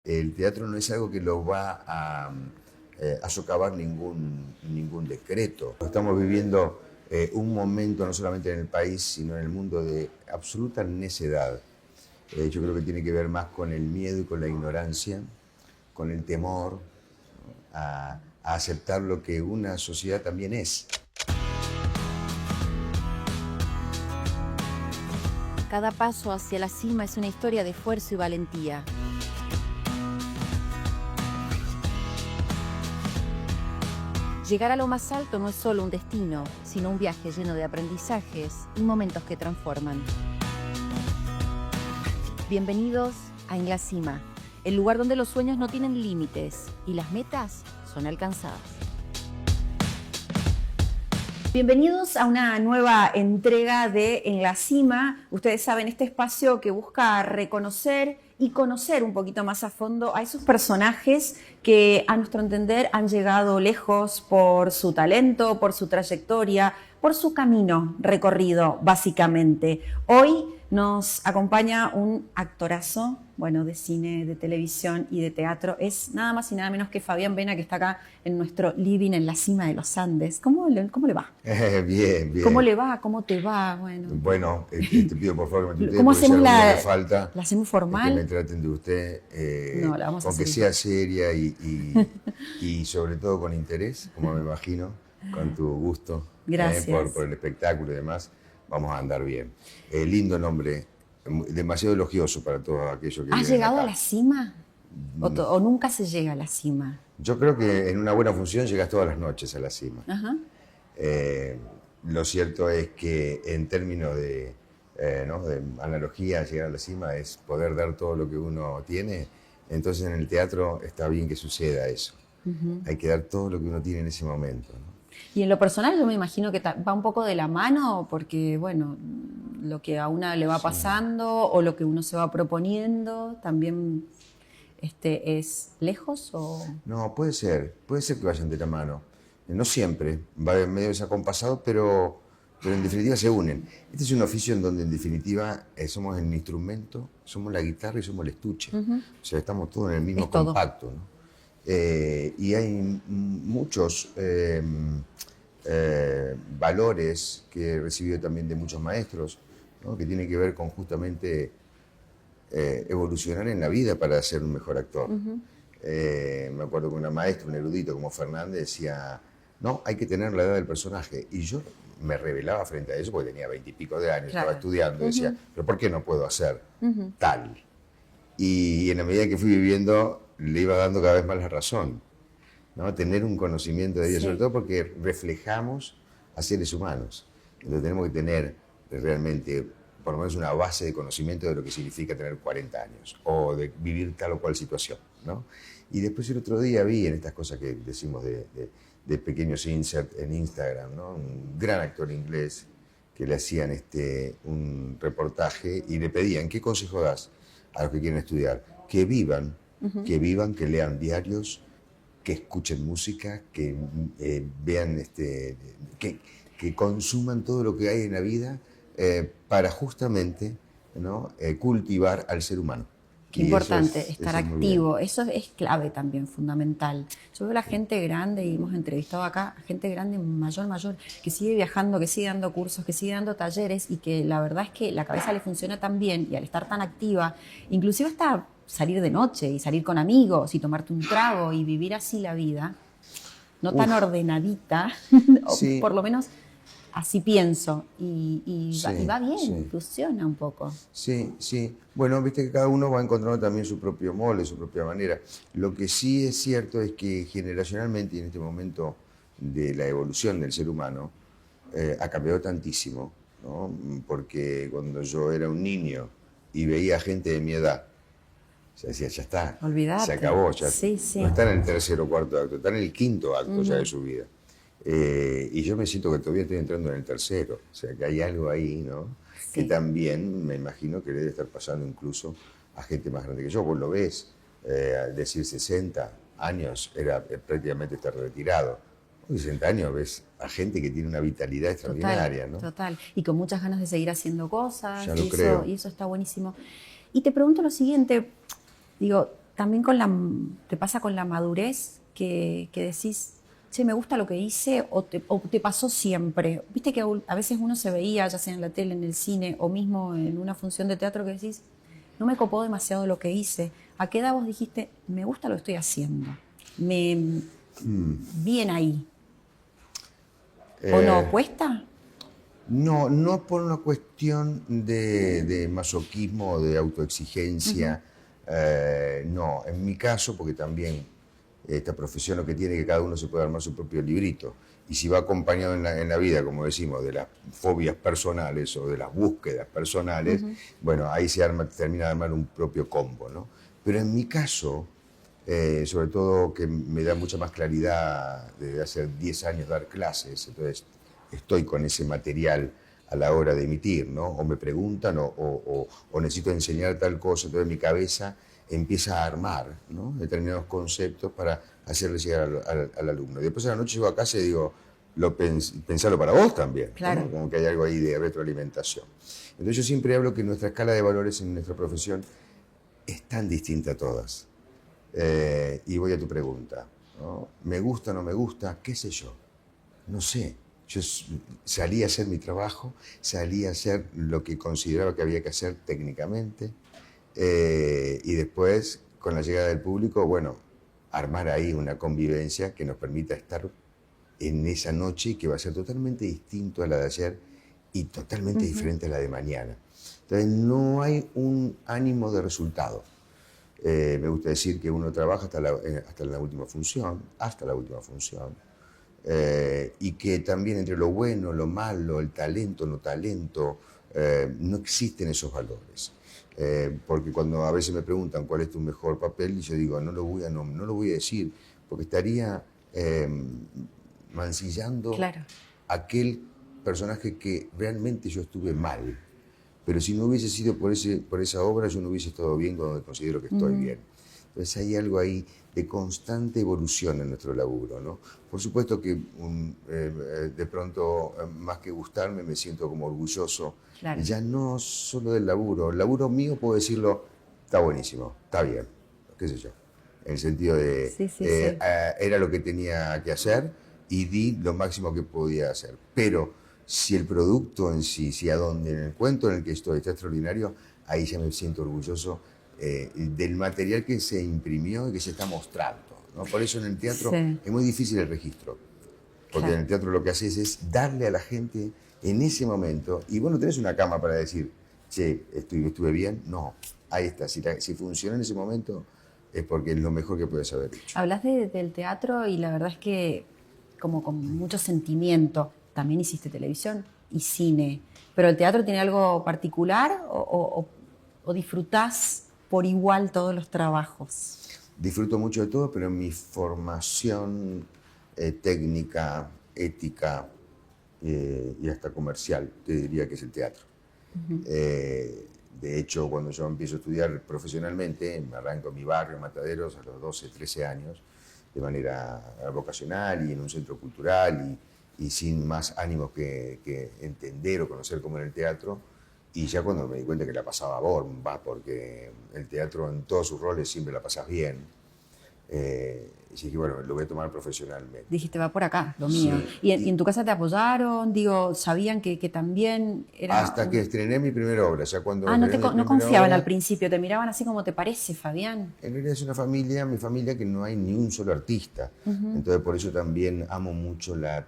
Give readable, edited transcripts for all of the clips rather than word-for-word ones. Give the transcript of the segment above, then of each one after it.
El teatro no es algo que lo va a socavar ningún decreto. Estamos viviendo un momento no solamente en el país, sino en el mundo de absoluta necedad. Yo creo que tiene que ver más con el miedo y con la ignorancia, con el temor, ¿no?, a aceptar lo que una sociedad también es. Cada paso hacia la cima es una historia de esfuerzo y valentía. Llegar a lo más alto no es solo un destino, sino un viaje lleno de aprendizajes y momentos que transforman. Bienvenidos a En la Cima, el lugar donde los sueños no tienen límites y las metas son alcanzadas. Bienvenidos a una nueva entrega de En la Cima. Ustedes saben, este espacio que busca reconocer y conocer un poquito más a fondo a esos personajes que, a nuestro entender, han llegado lejos por su talento, por su trayectoria, por su camino recorrido, básicamente. Hoy nos acompaña un actorazo, bueno, de cine, de televisión y de teatro. Es nada más y nada menos que Fabián Vena, que está acá en nuestro living en la cima de los Andes. ¿Cómo le va? Bien, bien. ¿Cómo le va? ¿Cómo te va? Bueno, te pido por favor que me tutee, ¿Cómo porque hacemos si algo la, me falta, la hacemos formal? que me traten de usted, No, la vamos a con que hacer sea seria y sobre todo con interés, como me imagino, con tu gusto. Gracias. Por el espectáculo y demás, vamos a andar bien. Lindo nombre, demasiado elogioso para todos aquellos que ¿Has vienen llegado acá. a la cima? ¿O nunca se llega a la cima? Yo creo que en una buena función llegas todas las noches a la cima. Ajá. Lo cierto es que en términos ¿no?, de analogía, llegar a la cima es poder dar todo lo que uno tiene. Entonces en el teatro está bien que suceda eso. Hay que dar todo lo que uno tiene en ese momento, ¿no? Y en lo personal yo me imagino que va un poco de la mano porque, bueno, lo que a una le va pasando o lo que uno se va proponiendo también es lejos o... No, puede ser que vayan de la mano. No siempre, va medio desacompasado, pero en definitiva se unen. Este es un oficio en donde en definitiva somos el instrumento, somos la guitarra y somos el estuche. O sea, estamos todos en el mismo compacto, ¿no? Y hay muchos valores que he recibido también de muchos maestros, ¿no?, que tienen que ver con justamente evolucionar en la vida para ser un mejor actor. Me acuerdo que una maestra, un erudito como Fernández, decía: no, hay que tener la edad del personaje. Y yo me rebelaba frente a eso porque tenía 20 y pico de años, Claro. estaba estudiando, decía, pero ¿por qué no puedo hacer tal? Y en la medida que fui viviendo, le iba dando cada vez más la razón, ¿no? Tener un conocimiento de Dios, sobre todo porque reflejamos a seres humanos. Entonces tenemos que tener realmente por lo menos una base de conocimiento de lo que significa tener 40 años o de vivir tal o cual situación, ¿no? Y después el otro día vi en estas cosas que decimos de pequeños inserts en Instagram, ¿no?, un gran actor inglés que le hacían un reportaje y le pedían: ¿qué consejo das a los que quieren estudiar? Que vivan, que lean diarios, que escuchen música, que vean, que consuman todo lo que hay en la vida para justamente, ¿no?, cultivar al ser humano. Qué importante, estar activo. Eso es clave también, fundamental. Yo veo a la gente grande, y hemos entrevistado acá a gente grande mayor, que sigue viajando, que sigue dando cursos, que sigue dando talleres y que la verdad es que la cabeza le funciona tan bien y al estar tan activa, inclusive hasta salir de noche y salir con amigos y tomarte un trago y vivir así la vida, no tan ordenadita, Sí. o por lo menos así pienso, y va bien, sí. funciona un poco. Sí, sí. Bueno, viste que cada uno va encontrando también su propio molde, su propia manera. Lo que sí es cierto es que generacionalmente, y en este momento de la evolución del ser humano, ha cambiado tantísimo, ¿no? Porque cuando yo era un niño y veía gente de mi edad, se decía, ya está, Olvídate. se acabó, ya Sí. no está en el tercer o cuarto acto, está en el quinto acto ya de su vida. Y yo me siento que todavía estoy entrando en el tercero, o sea que hay algo ahí, ¿no? Sí. Que también me imagino que le debe estar pasando incluso a gente más grande que yo. Vos lo ves, decir 60 años era prácticamente estar retirado. Hoy 60 años ves a gente que tiene una vitalidad extraordinaria, ¿no? Total, y con muchas ganas de seguir haciendo cosas, Ya lo creo. y eso está buenísimo. Y te pregunto lo siguiente, digo, también te pasa con la madurez que decís, che, me gusta lo que hice, o te pasó siempre. Viste que a veces uno se veía, ya sea en la tele, en el cine, o mismo en una función de teatro, que decís, no me copó demasiado lo que hice. ¿A qué edad vos dijiste, me gusta lo que estoy haciendo? Bien ahí. ¿O no? ¿Cuesta? No, no por una cuestión de masoquismo o de autoexigencia. No, en mi caso, porque también esta profesión lo que tiene es que cada uno se puede armar su propio librito. Y si va acompañado en la vida, como decimos, de las fobias personales o de las búsquedas personales, bueno, ahí termina de armar un propio combo, ¿no? Pero en mi caso, sobre todo que me da mucha más claridad desde hace 10 años dar clases, entonces estoy con ese material a la hora de emitir, ¿no? O me preguntan o necesito enseñar tal cosa, entonces mi cabeza empieza a armar, ¿no?, determinados conceptos para hacerle llegar al alumno. Y después a la noche llego a casa y digo, pensalo para vos también, claro, ¿no? Como que hay algo ahí de retroalimentación. Entonces yo siempre hablo que nuestra escala de valores en nuestra profesión es tan distinta a todas. Y voy a tu pregunta, ¿no? ¿Me gusta o no me gusta? ¿Qué sé yo? No sé. Yo salí a hacer mi trabajo, salí a hacer lo que consideraba que había que hacer técnicamente, y después, con la llegada del público, bueno, armar ahí una convivencia que nos permita estar en esa noche y que va a ser totalmente distinto a la de ayer y totalmente diferente a la de mañana. Entonces no hay un ánimo de resultado. Me gusta decir que uno trabaja hasta la última función, y que también entre lo bueno, lo malo, el talento, no talento, no existen esos valores. Porque cuando a veces me preguntan cuál es tu mejor papel, yo digo, no lo voy a decir, porque estaría mancillando aquel personaje que realmente yo estuve mal. Pero si no hubiese sido por esa obra, yo no hubiese estado bien cuando considero que estoy bien. Entonces hay algo ahí de constante evolución en nuestro laburo, ¿no? Por supuesto que de pronto, más que gustarme, me siento como orgulloso. Claro. Ya no solo del laburo. El laburo mío, puedo decirlo, está buenísimo, está bien, qué sé yo. En el sentido de, era lo que tenía que hacer y di lo máximo que podía hacer. Pero si el producto en sí, en el cuento en el que estoy está extraordinario, ahí ya me siento orgulloso del material que se imprimió y que se está mostrando, ¿no? Por eso en el teatro es muy difícil el registro, porque en el teatro lo que haces es darle a la gente en ese momento, y vos no tenés una cama para decir, che, estuve bien, no, ahí está, si funciona en ese momento es porque es lo mejor que puedes haber hecho. Hablas del teatro y la verdad es que como con mucho sentimiento. También hiciste televisión y cine, pero ¿el teatro tiene algo particular o disfrutás por igual todos los trabajos? Disfruto mucho de todo, pero mi formación técnica, ética y hasta comercial, te diría que es el teatro. De hecho, cuando yo empiezo a estudiar profesionalmente, me arranco en mi barrio, Mataderos, a los 12, 13 años, de manera vocacional y en un centro cultural y sin más ánimos que entender o conocer cómo era el teatro. Y ya cuando me di cuenta que la pasaba bomba, porque el teatro en todos sus roles siempre la pasas bien, y dije, bueno, lo voy a tomar profesionalmente. Dijiste, va por acá, lo mío. Sí. ¿Y en tu casa te apoyaron? Digo, ¿sabían que también era...? Hasta que estrené mi primera obra. Ya cuando no confiaban al principio, te miraban así como, ¿te parece, Fabián? En realidad es una familia, mi familia, que no hay ni un solo artista. Entonces por eso también amo mucho la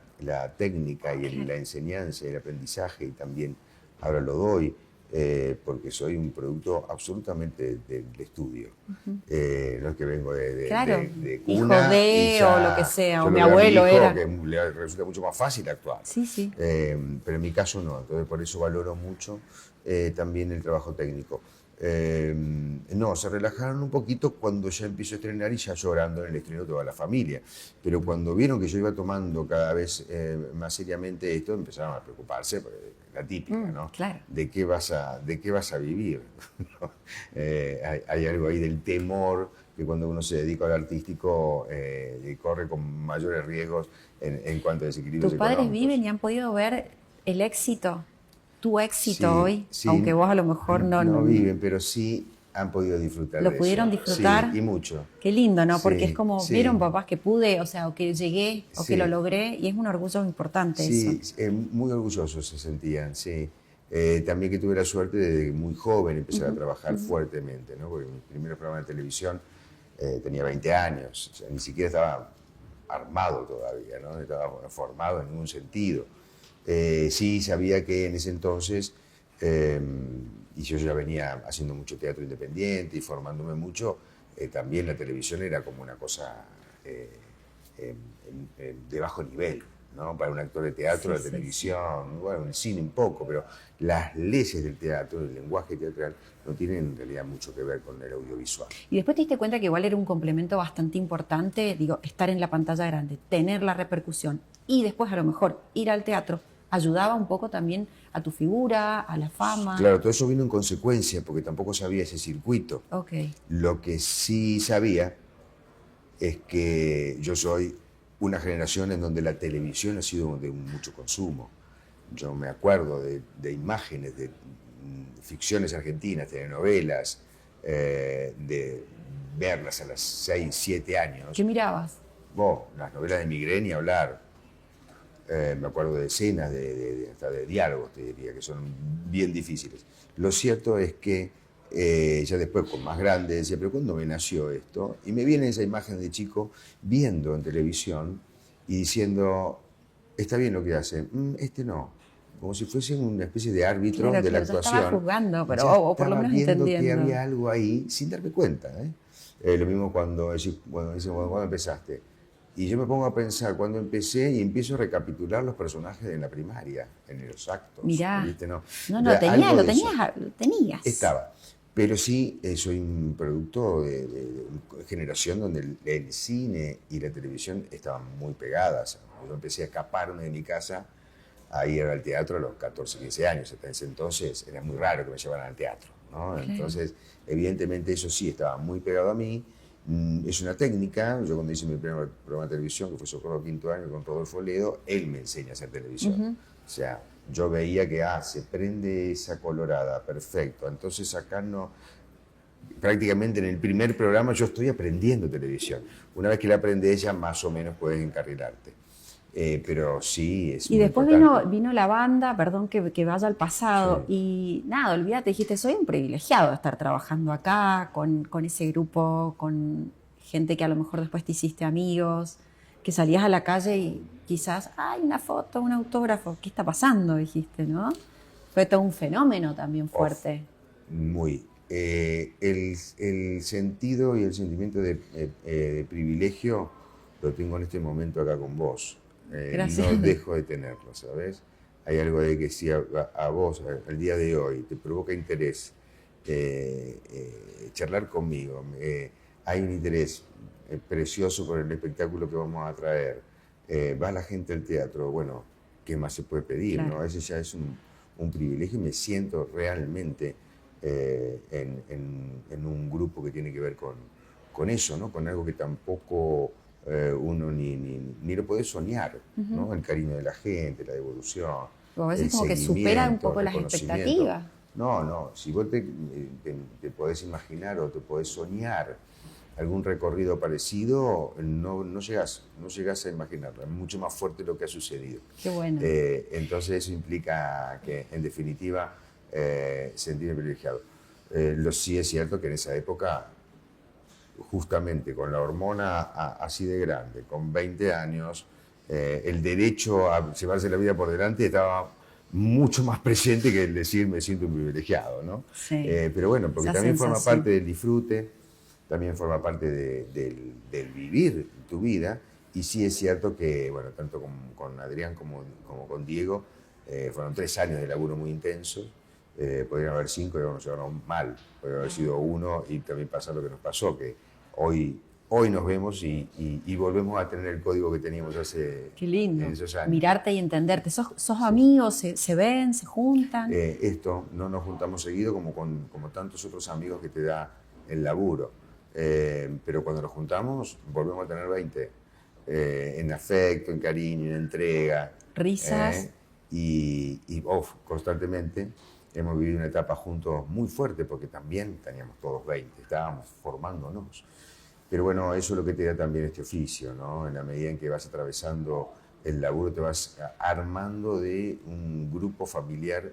técnica y la enseñanza y el aprendizaje, y también ahora lo doy. Porque soy un producto absolutamente del estudio. No es que vengo de cuna. Hijo de o lo que sea, o mi abuelo era. Que le resulta mucho más fácil actuar. Sí. Pero en mi caso no, entonces por eso valoro mucho también el trabajo técnico. No, se relajaron un poquito cuando ya empiezo a estrenar y ya llorando en el estreno toda la familia. Pero cuando vieron que yo iba tomando cada vez más seriamente esto, empezaron a preocuparse, porque la típica, ¿no? Claro. ¿De qué vas a vivir? Hay algo ahí del temor que cuando uno se dedica al artístico corre con mayores riesgos en cuanto a desequilibrios económicos. ¿Tus padres viven y han podido ver el éxito? Tu éxito hoy, aunque vos a lo mejor no viven, pero sí han podido disfrutar ¿Lo de pudieron eso. disfrutar? Sí, y mucho. Qué lindo, ¿no? Porque Sí, es como, sí. vieron papás que pude, o sea, o que llegué, o que Sí. lo logré, y es un orgullo importante Sí, eso. muy orgullosos se sentían, sí. También que tuve la suerte de muy joven empezar a trabajar fuertemente, ¿no? Porque mi primer programa de televisión tenía 20 años, o sea, ni siquiera estaba armado todavía, ¿no? No estaba formado en ningún sentido. Sí, sabía que en ese entonces, y yo ya venía haciendo mucho teatro independiente y formándome mucho, también la televisión era como una cosa de bajo nivel, ¿no? Para un actor de teatro, Sí, la sí, televisión, bueno, el cine un poco, pero las leyes del teatro, el lenguaje teatral, no tienen en realidad mucho que ver con el audiovisual. Y después te diste cuenta que igual era un complemento bastante importante, digo, estar en la pantalla grande, tener la repercusión y después a lo mejor ir al teatro ayudaba un poco también a tu figura, a la fama. Claro, todo eso vino en consecuencia, porque tampoco sabía ese circuito. Ok, Lo que sí sabía es que yo soy una generación en donde la televisión ha sido de mucho consumo. Yo me acuerdo de imágenes de ficciones argentinas, telenovelas, de verlas a los 6, 7 años. ¿qué mirabas? Las novelas de Migrén y hablar. Me acuerdo de escenas, hasta de diálogos, te diría, que son bien difíciles. Lo cierto es que ya después, con más grande, decía, pero ¿cuándo me nació esto? Y me viene esa imagen de chico viendo en televisión y diciendo, está bien lo que hace, este no. Como si fuese una especie de árbitro Claro, de la claro, ya actuación. estaba juzgando, pero Ya o por lo estaba menos viendo que entendiendo. había algo ahí sin darme cuenta. Lo mismo cuando dicen, ¿cuándo empezaste? Y yo me pongo a pensar cuando empecé y empiezo a recapitular los personajes de la primaria, en los actos. Mirá, ¿viste? No, no, Algo lo de eso tenías. estaba. Pero sí, soy un producto de una generación donde el cine y la televisión estaban muy pegadas. Yo empecé a escaparme de mi casa a ir al teatro a los 14, 15 años. Hasta ese entonces era muy raro que me llevaran al teatro, ¿no? Claro. Entonces, evidentemente eso sí estaba muy pegado a mí. Es una técnica. Yo cuando hice mi primer programa de televisión, que fue Socorro Quinto Año con Rodolfo Ledo, él me enseña a hacer televisión. O sea, yo veía que, se prende esa colorada, perfecto. Entonces acá no, prácticamente en el primer programa yo estoy aprendiendo televisión. Una vez que la aprendes ya más o menos puedes encarrilarte. Pero sí, es Y muy después importante. vino la banda, perdón que vaya al pasado, Sí. y nada, olvídate, dijiste, soy un privilegiado de estar trabajando acá, con ese grupo, con gente que a lo mejor después te hiciste amigos, que salías a la calle y quizás, ay, una foto, un autógrafo, ¿qué está pasando? Dijiste, ¿no? Fue todo un fenómeno también fuerte. Muy. El sentido y el sentimiento de privilegio lo tengo en este momento acá con vos. Gracias. No dejo de tenerlo, ¿sabes? Hay algo de que si a vos, al día de hoy, te provoca interés charlar conmigo, hay un interés precioso por el espectáculo que vamos a traer, va la gente al teatro, bueno, ¿qué más se puede pedir? Claro. ¿No? Ese ya es un privilegio y me siento realmente en un grupo que tiene que ver con eso, ¿no? Con algo que tampoco uno ni lo puede soñar, ¿no? El cariño de la gente, la devolución, O a veces el como que supera un seguimiento, poco el las reconocimiento. expectativas. No, si vos te podés imaginar o te podés soñar algún recorrido parecido, no llegás a imaginarlo, es mucho más fuerte lo que ha sucedido. Qué bueno. Entonces eso implica que, en definitiva, sentirme privilegiado. Sí es cierto que en esa época, justamente con la hormona así de grande, con 20 años, el derecho a llevarse la vida por delante estaba mucho más presente que el decir me siento un privilegiado, ¿no? Sí. Pero bueno, porque Esa también forma sensación. parte del disfrute, también forma parte del vivir tu vida, y sí es cierto que, bueno, tanto con Adrián como con Diego, fueron 3 años de laburo muy intensos. Podrían haber 5 y nos llevaron mal, podría haber sido 1 y también pasa lo que nos pasó, que hoy nos vemos y volvemos a tener el código que teníamos hace Qué lindo. en esos años. Mirarte y entenderte. ¿Sos amigos? ¿Se ven? ¿Se juntan? Esto no nos juntamos seguido como tantos otros amigos que te da el laburo. Pero cuando nos juntamos volvemos a tener 20. En afecto, en cariño, en entrega. Risas. Y constantemente. hemos vivido una etapa juntos muy fuerte porque también teníamos todos 20, estábamos formándonos. Pero bueno, eso es lo que te da también este oficio, ¿no? En la medida en que vas atravesando el laburo, te vas armando de un grupo familiar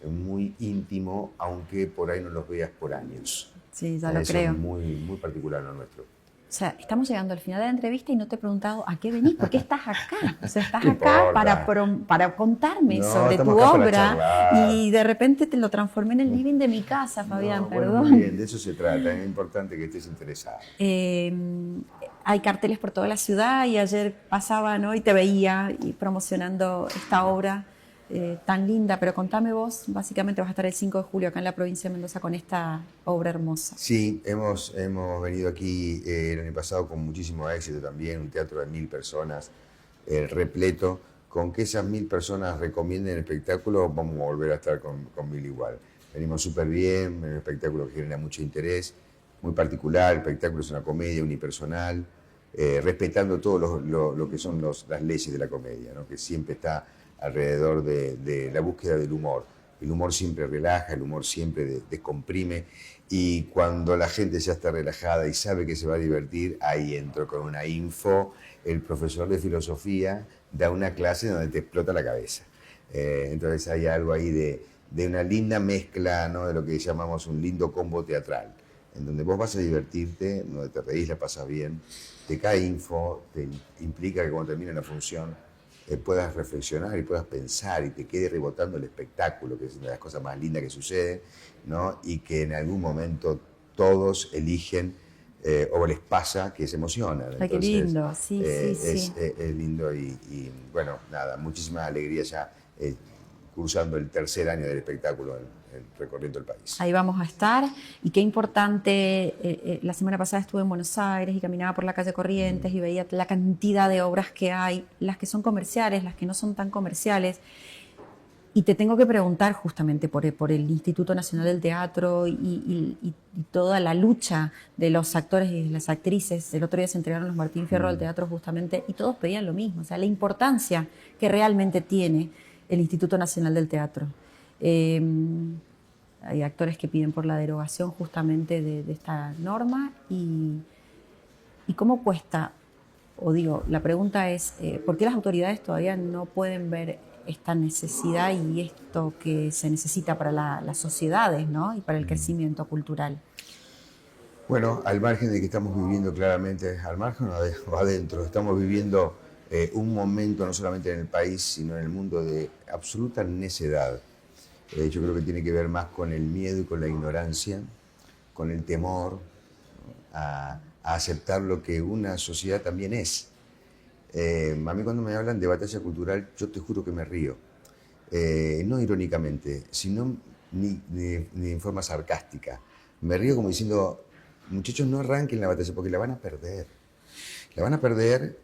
muy íntimo, aunque por ahí no los veas por años. Sí, ya lo Eso creo. es muy particular lo nuestro. O sea, estamos llegando al final de la entrevista y no te he preguntado a qué venís, por qué estás acá. O sea, estás ¿Qué acá importa? para contarme No, sobre tu estamos acá para obra charlar. y de repente te lo transformé en el living de mi casa, Fabián, No, bueno, perdón. muy bien, de eso se trata. Es importante que estés interesado. Hay carteles por toda la ciudad y ayer pasaba, ¿no? Y te veía y promocionando esta obra tan linda. Pero contame vos, básicamente vas a estar el 5 de julio acá en la provincia de Mendoza con esta obra hermosa. Sí, hemos venido aquí el año pasado con muchísimo éxito también, un teatro de 1000 personas, repleto. Con que esas 1000 personas recomienden el espectáculo, vamos a volver a estar con 1000 igual. Venimos súper bien, un espectáculo que genera mucho interés, muy particular, el espectáculo es una comedia unipersonal, respetando todo lo que son las leyes de la comedia, ¿no? Que siempre está alrededor de la búsqueda del humor. El humor siempre relaja, el humor siempre descomprime, y cuando la gente ya está relajada y sabe que se va a divertir, ahí entro con una info. El profesor de filosofía da una clase donde te explota la cabeza. Entonces hay algo ahí de una linda mezcla, ¿no? De lo que llamamos un lindo combo teatral, en donde vos vas a divertirte, donde te reís, la pasas bien, te cae info, te implica que cuando termine la función puedas reflexionar y puedas pensar y te quede rebotando el espectáculo, que es una de las cosas más lindas que sucede, ¿no? Y que en algún momento todos eligen o les pasa que se emocionan. Ay, qué lindo, sí, sí. Es lindo y bueno, nada, muchísimas alegrías ya cursando el tercer año del espectáculo recorriendo el país. Ahí vamos a estar. Y qué importante, la semana pasada estuve en Buenos Aires y caminaba por la calle Corrientes y veía la cantidad de obras que hay, las que son comerciales, las que no son tan comerciales. Y te tengo que preguntar justamente por el Instituto Nacional del Teatro y toda la lucha de los actores y de las actrices. El otro día se entregaron los Martín Fierro al teatro justamente y todos pedían lo mismo, o sea, la importancia que realmente tiene el Instituto Nacional del Teatro. Hay actores que piden por la derogación justamente de esta norma y cómo cuesta, o digo, la pregunta es, ¿por qué las autoridades todavía no pueden ver esta necesidad y esto que se necesita para las sociedades, ¿no? Y para el crecimiento cultural? Bueno, al margen de que estamos viviendo claramente, al margen o adentro, estamos viviendo un momento no solamente en el país, sino en el mundo de absoluta necedad. Yo creo que tiene que ver más con el miedo y con la ignorancia, con el temor a aceptar lo que una sociedad también es. A mí cuando me hablan de batalla cultural, yo te juro que me río. No irónicamente, sino ni en forma sarcástica. Me río como diciendo, muchachos, no arranquen la batalla porque la van a perder. La van a perder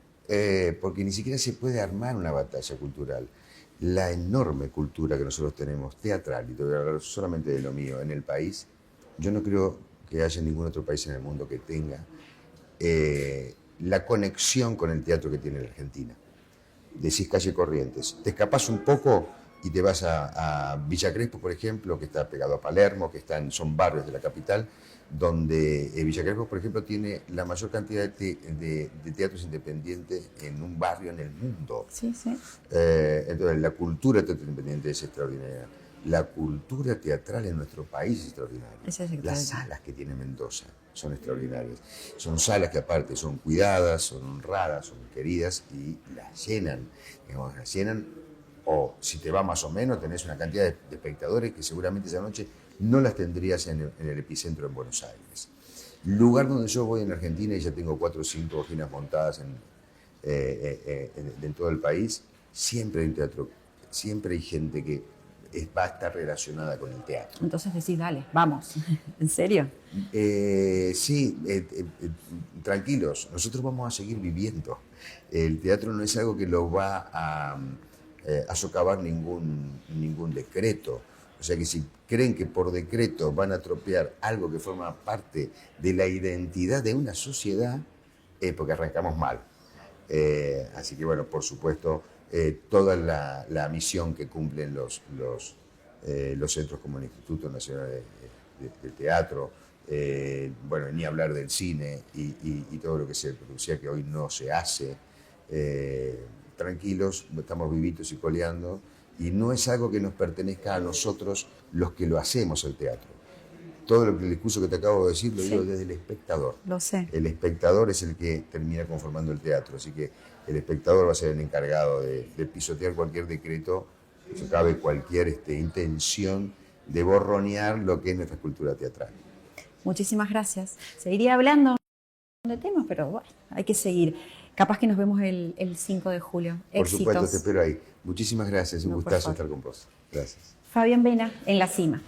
porque ni siquiera se puede armar una batalla cultural. La enorme cultura que nosotros tenemos, teatral, y te voy a hablar solamente de lo mío, en el país, yo no creo que haya ningún otro país en el mundo que tenga la conexión con el teatro que tiene la Argentina. Decís calle Corrientes, te escapás un poco y te vas a Villa Crespo, por ejemplo, que está pegado a Palermo, que son barrios de la capital, donde Villa Crespo, por ejemplo, tiene la mayor cantidad de teatros independientes en un barrio en el mundo. Sí, sí. Entonces, la cultura teatro independiente es extraordinaria. La cultura teatral en nuestro país es extraordinaria. Las salas que tiene Mendoza son extraordinarias. Son salas que aparte son cuidadas, son honradas, son queridas y las llenan. Digamos, las llenan, o si te va más o menos, tenés una cantidad de espectadores que seguramente esa noche no las tendrías en el epicentro en Buenos Aires. Lugar donde yo voy en Argentina y ya tengo 4 o 5 oficinas montadas en todo el país, siempre hay un teatro, siempre hay gente que va a estar relacionada con el teatro. Entonces decís, dale, vamos. ¿En serio? Sí, tranquilos, nosotros vamos a seguir viviendo. El teatro no es algo que lo va a socavar ningún decreto. O sea que si creen que por decreto van a atropellar algo que forma parte de la identidad de una sociedad, es porque arrancamos mal. Así que bueno, por supuesto, toda la misión que cumplen los centros como el Instituto Nacional de Teatro, bueno, ni hablar del cine y todo lo que se producía que hoy no se hace. Tranquilos, estamos vivitos y coleando, y no es algo que nos pertenezca a nosotros los que lo hacemos el teatro. Todo el discurso que te acabo de decir lo digo desde el espectador. Lo sé. El espectador es el que termina conformando el teatro, así que el espectador va a ser el encargado de pisotear cualquier decreto, que acabe cualquier intención de borronear lo que es nuestra cultura teatral. Muchísimas gracias. Seguiría hablando de temas, pero bueno, hay que seguir. Capaz que nos vemos el 5 de julio. Por Éxitos. supuesto, te espero ahí. Muchísimas gracias, un gustazo estar con vos. Gracias. Fabián Vena, En la Cima.